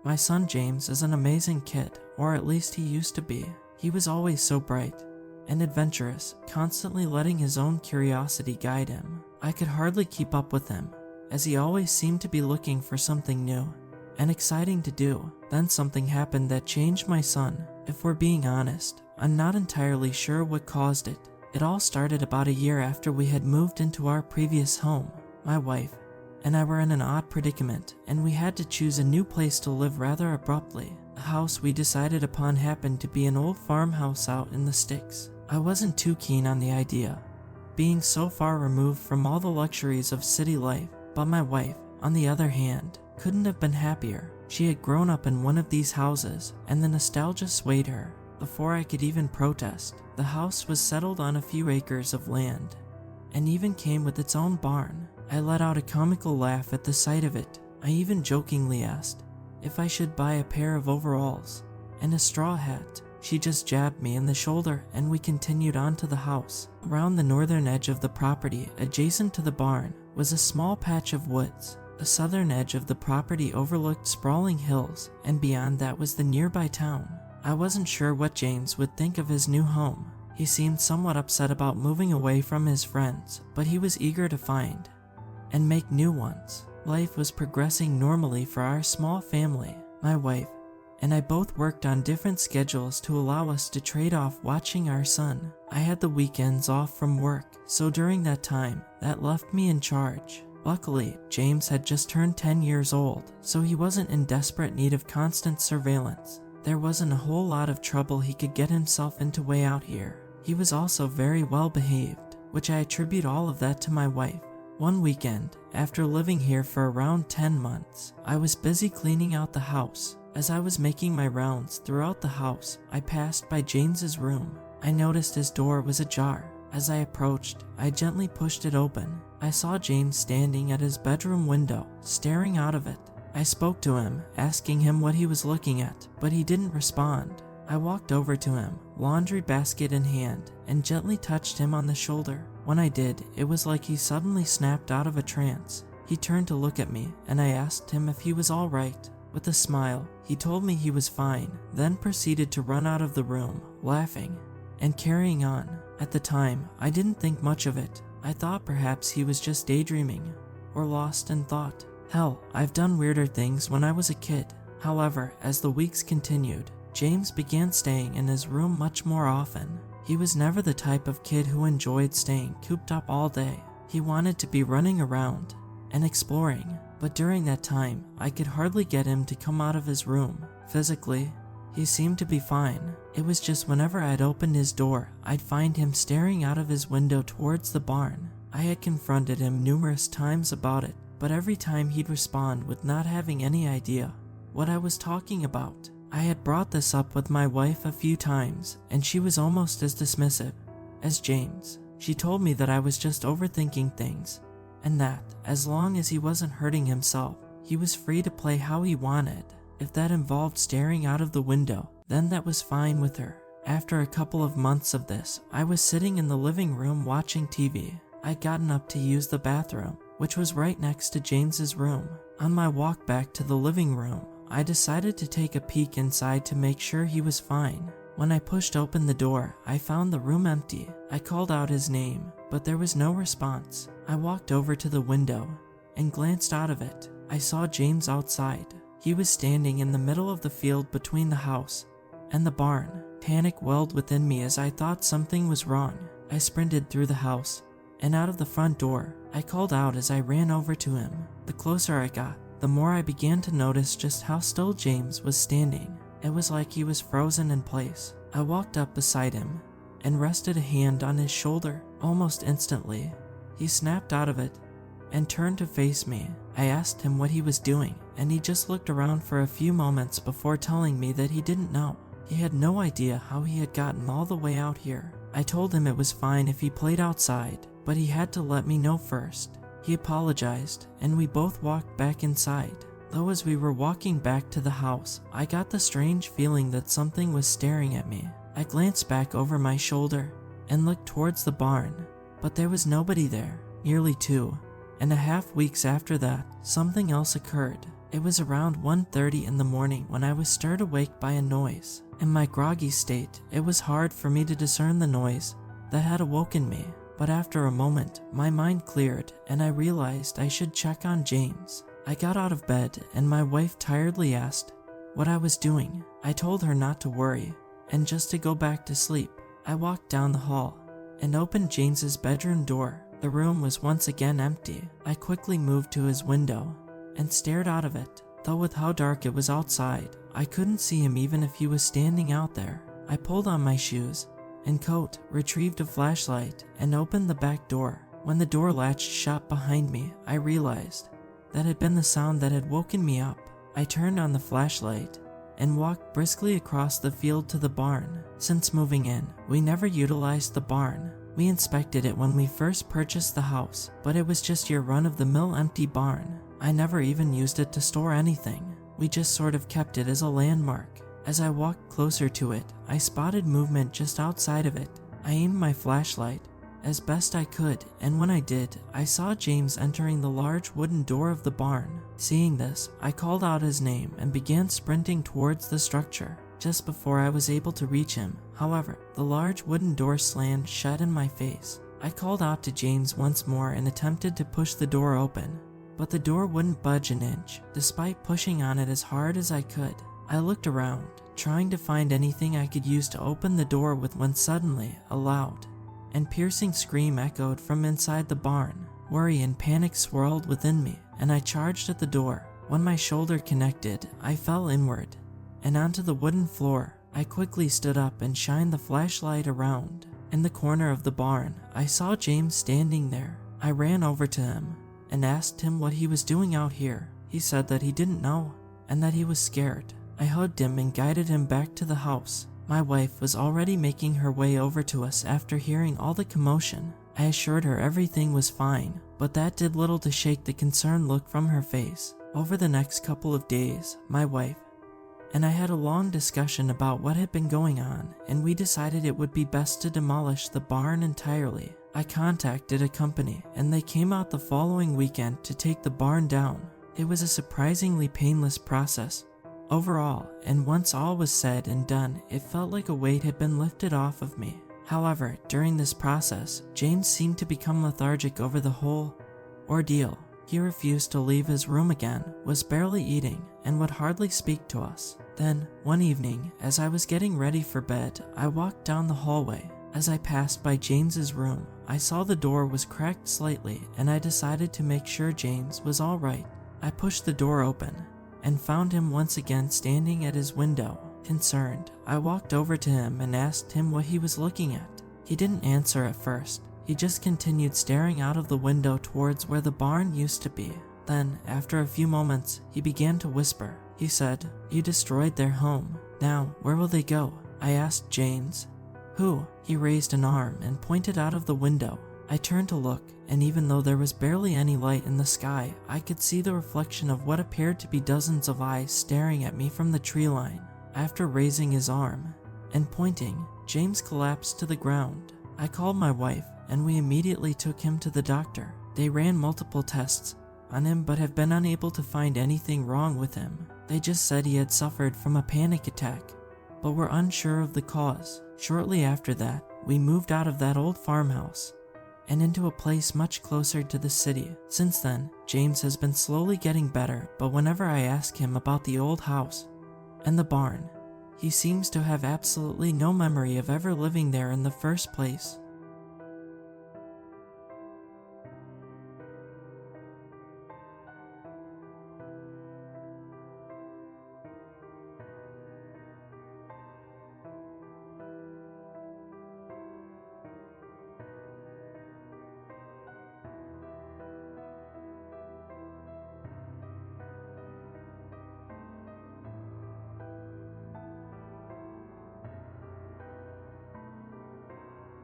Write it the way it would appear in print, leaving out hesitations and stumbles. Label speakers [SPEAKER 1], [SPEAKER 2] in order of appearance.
[SPEAKER 1] My son James is an amazing kid, or at least he used to be. He was always so bright and adventurous, constantly letting his own curiosity guide him. I could hardly keep up with him, as he always seemed to be looking for something new and exciting to do. Then something happened that changed my son. If we're being honest, I'm not entirely sure what caused it. It all started about a year after we had moved into our previous home. My wife and I were in an odd predicament, and we had to choose a new place to live rather abruptly. The house we decided upon happened to be an old farmhouse out in the sticks. I wasn't too keen on the idea, being so far removed from all the luxuries of city life, but my wife, on the other hand, couldn't have been happier. She had grown up in one of these houses, and the nostalgia swayed her. Before I could even protest, the house was settled on a few acres of land, and even came with its own barn. I let out a comical laugh at the sight of it. I even jokingly asked if I should buy a pair of overalls and a straw hat. She just jabbed me in the shoulder, and we continued on to the house. Around the northern edge of the property, adjacent to the barn, was a small patch of woods. The southern edge of the property overlooked sprawling hills, and beyond that was the nearby town. I wasn't sure what James would think of his new home. He seemed somewhat upset about moving away from his friends, but he was eager to find and make new ones. Life was progressing normally for our small family. My wife and I both worked on different schedules to allow us to trade off watching our son. I had the weekends off from work, so during that time, that left me in charge. Luckily, James had just turned 10 years old, so he wasn't in desperate need of constant surveillance. There wasn't a whole lot of trouble he could get himself into way out here. He was also very well behaved, which I attribute all of that to my wife. One weekend, after living here for around 10 months, I was busy cleaning out the house. As I was making my rounds throughout the house, I passed by James's room. I noticed his door was ajar. As I approached, I gently pushed it open. I saw James standing at his bedroom window, staring out of it. I spoke to him, asking him what he was looking at, but he didn't respond. I walked over to him, laundry basket in hand, and gently touched him on the shoulder. When I did, it was like he suddenly snapped out of a trance. He turned to look at me, and I asked him if he was all right. With a smile, he told me he was fine, then proceeded to run out of the room, laughing and carrying on. At the time, I didn't think much of it. I thought perhaps he was just daydreaming or lost in thought. Hell, I've done weirder things when I was a kid. However, as the weeks continued, James began staying in his room much more often. He was never the type of kid who enjoyed staying cooped up all day. He wanted to be running around and exploring. But during that time, I could hardly get him to come out of his room. Physically, he seemed to be fine. It was just whenever I'd open his door, I'd find him staring out of his window towards the barn. I had confronted him numerous times about it, but every time he'd respond with not having any idea what I was talking about. I had brought this up with my wife a few times, and she was almost as dismissive as James. She told me that I was just overthinking things, and that, as long as he wasn't hurting himself, he was free to play how he wanted. If that involved staring out of the window, then that was fine with her. After a couple of months of this, I was sitting in the living room watching TV. I'd gotten up to use the bathroom, which was right next to James's room. On my walk back to the living room, I decided to take a peek inside to make sure he was fine. When I pushed open the door, I found the room empty. I called out his name, but there was no response. I walked over to the window and glanced out of it. I saw James outside. He was standing in the middle of the field between the house and the barn. Panic welled within me as I thought something was wrong. I sprinted through the house and out of the front door. I called out as I ran over to him. The closer I got, the more I began to notice just how still James was standing. It was like he was frozen in place. I walked up beside him and rested a hand on his shoulder. Almost instantly, he snapped out of it and turned to face me. I asked him what he was doing, and he just looked around for a few moments before telling me that he didn't know. He had no idea how he had gotten all the way out here. I told him it was fine if he played outside, but he had to let me know first. He apologized, and we both walked back inside. Though as we were walking back to the house, I got the strange feeling that something was staring at me. I glanced back over my shoulder and looked towards the barn, but there was nobody there. Nearly 2.5 weeks after that, something else occurred. It was around 1:30 in the morning when I was stirred awake by a noise. In my groggy state, it was hard for me to discern the noise that had awoken me, but after a moment, my mind cleared and I realized I should check on James. I got out of bed and my wife tiredly asked what I was doing. I told her not to worry and just to go back to sleep. I walked down the hall and opened James's bedroom door. The room was once again empty. I quickly moved to his window and stared out of it. Though with how dark it was outside, I couldn't see him even if he was standing out there. I pulled on my shoes and coat, retrieved a flashlight, and opened the back door. When the door latched shut behind me, I realized that had been the sound that had woken me up. I turned on the flashlight and walked briskly across the field to the barn. Since moving in, we never utilized the barn. We inspected it when we first purchased the house, but it was just your run-of-the-mill empty barn. I never even used it to store anything. We just sort of kept it as a landmark. As I walked closer to it, I spotted movement just outside of it. I aimed my flashlight as best I could, and when I did, I saw James entering the large wooden door of the barn. Seeing this, I called out his name and began sprinting towards the structure. Just before I was able to reach him, however, the large wooden door slammed shut in my face. I called out to James once more and attempted to push the door open, but the door wouldn't budge an inch, despite pushing on it as hard as I could. I looked around, trying to find anything I could use to open the door with, when suddenly, a loud and piercing scream echoed from inside the barn. Worry and panic swirled within me, and I charged at the door. When my shoulder connected, I fell inward and onto the wooden floor. I quickly stood up and shined the flashlight around. In the corner of the barn, I saw James standing there. I ran over to him and asked him what he was doing out here. He said that he didn't know and that he was scared. I hugged him and guided him back to the house. My wife was already making her way over to us after hearing all the commotion. I assured her everything was fine, but that did little to shake the concerned look from her face. Over the next couple of days, my wife and I had a long discussion about what had been going on, and we decided it would be best to demolish the barn entirely. I contacted a company, and they came out the following weekend to take the barn down. It was a surprisingly painless process overall, and once all was said and done, it felt like a weight had been lifted off of me. However, during this process, James seemed to become lethargic over the whole ordeal. He refused to leave his room again, was barely eating, and would hardly speak to us. Then, one evening, as I was getting ready for bed, I walked down the hallway. As I passed by James's room, I saw the door was cracked slightly, and I decided to make sure James was all right. I pushed the door open and found him once again standing at his window. Concerned, I walked over to him and asked him what he was looking at. He didn't answer at first. He just continued staring out of the window towards where the barn used to be. Then, after a few moments, he began to whisper. He said, "You destroyed their home. Now, where will they go?" I asked James. "Who?" He raised an arm and pointed out of the window. I turned to look, and even though there was barely any light in the sky, I could see the reflection of what appeared to be dozens of eyes staring at me from the tree line. After raising his arm and pointing, James collapsed to the ground. I called my wife, and we immediately took him to the doctor. They ran multiple tests on him but have been unable to find anything wrong with him. They just said he had suffered from a panic attack, but were unsure of the cause. Shortly after that, we moved out of that old farmhouse and into a place much closer to the city. Since then, James has been slowly getting better, but whenever I ask him about the old house and the barn, he seems to have absolutely no memory of ever living there in the first place.